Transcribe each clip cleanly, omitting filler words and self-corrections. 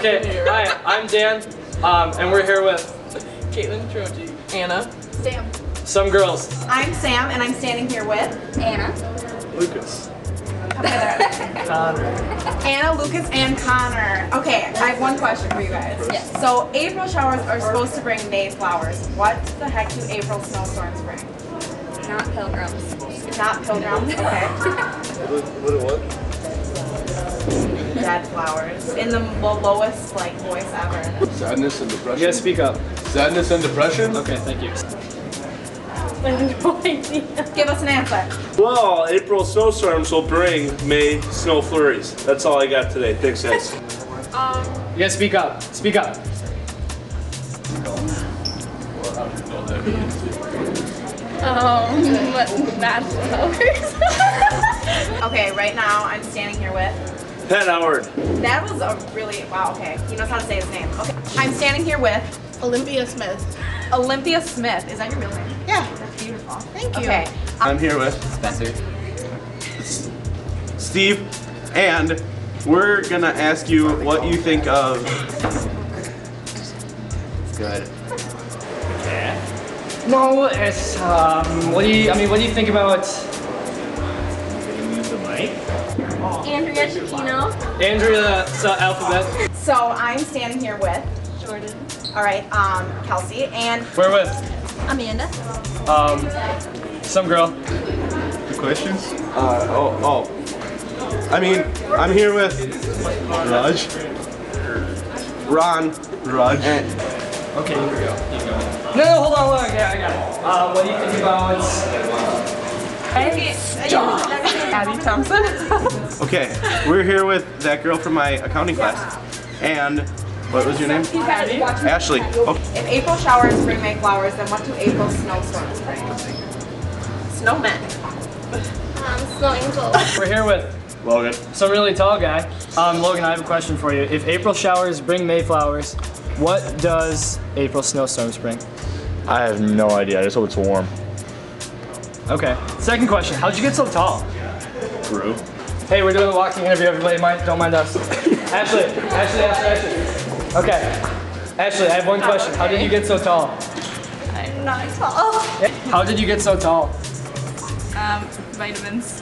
Okay, hi, I'm Dan, and we're here with Caitlin, Troji, Anna, Sam. some girls. I'm Sam, and I'm standing here with Anna. Lucas. Connor. Anna, Lucas, and Connor. Okay, I have one question for you guys. Yes. So April showers are supposed to bring May flowers. What the heck do April snowstorms bring? Not pilgrims. Not pilgrims. Okay. What? Dead flowers in the lowest like voice ever. Sadness and depression. You gotta speak up. Sadness and depression? Okay, thank you. I have no idea. Give us an answer. Well, April snowstorms will bring May snow flurries. That's all I got today. Thanks, guys. You gotta speak up. Speak up. Bad flowers. Okay, right now I'm standing here with. Pat Howard. That was a really wow. Okay, he knows how to say his name. Okay, I'm standing here with Olympia Smith. Olympia Smith. Is that your real name? Yeah. That's beautiful. Thank you. Okay. I'm here with Spencer. Steve, and we're gonna ask you what you think of. It's good. No, it's what do you think about Andrea Chiquino. Andrea's alphabet? So I'm standing here with. Jordan. All right, Kelsey, and We're with Amanda. some girl. The questions? I'm here with Raj, Ron, Okay, here we go. No, hold on, I got it. What do you think about Abby Thompson. Okay, we're here with that girl from my accounting class, and what was your name? Ashley. Oh. If April showers bring May flowers, then what do April snowstorms bring? Snowmen. Snow Angels. We're here with Logan. some really tall guy. Logan, I have a question for you. If April showers bring May flowers, what does April snowstorms bring? I have no idea. I just hope it's warm. Okay. Second question. How'd you get so tall? Grew. Hey, we're doing a walking interview. Everybody, don't mind us. Ashley. Okay. Ashley, I have one question. How did you get so tall? I'm not tall. How did you get so tall? Vitamins.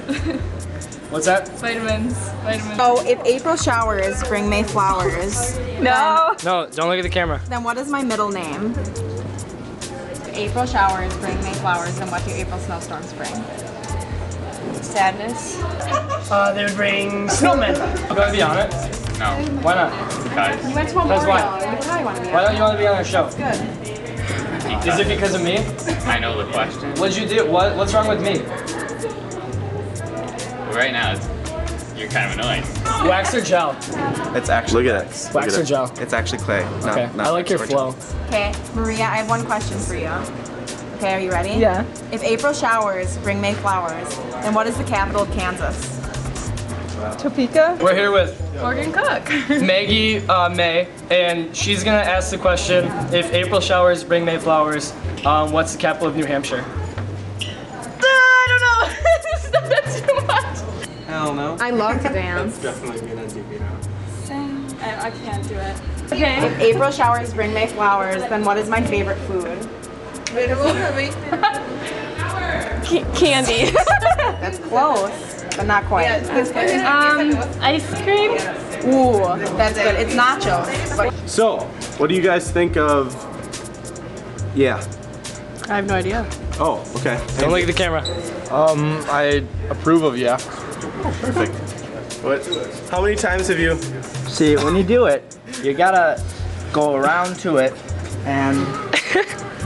What's that? Vitamins. So if April showers bring May flowers, No. No, don't look at the camera. then what is my middle name? If April showers bring May flowers, then what do April snowstorms bring? Sadness. They would bring snowmen. You want to be on it? No. Why not? Guys. You went to That's Memorial. why. You probably want to be Why on don't you want to be on our show? it. Good. Is it because of me? I know the question. What'd you do? What's wrong with me? Right now, you're kind of annoying. Wax or gel? It's actually. Look at it. Wax or gel? It's actually clay. Okay. I like your flow. Okay, Maria, I have one question for you. Okay, are you ready? Yeah. If April showers bring May flowers, then what is the capital of Kansas? Topeka. We're here with Morgan Cook. Maggie May, and she's gonna ask the question: if April showers bring May flowers, what's the capital of New Hampshire? I don't know. That's too much. Hell no. I love to dance. Definitely being on TV now. I can't do it. Okay. If April showers bring May flowers, then what is my favorite food? Candy. That's close, but not quite. Ice cream. Ooh, that's good. It's nachos. But So, what do you guys think of? Yeah. I have no idea. Oh, okay. Don't look at the camera. I approve of yeah. Perfect. What? How many times have you? See, when you do it, you gotta go around to it, and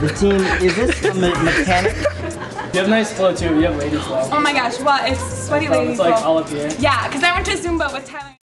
the team, is this a mechanic? You have nice flow too. You have lady flow. Oh my gosh, well, it's sweaty lady. It's like all up here. Yeah, because I went to Zumba with Tyler.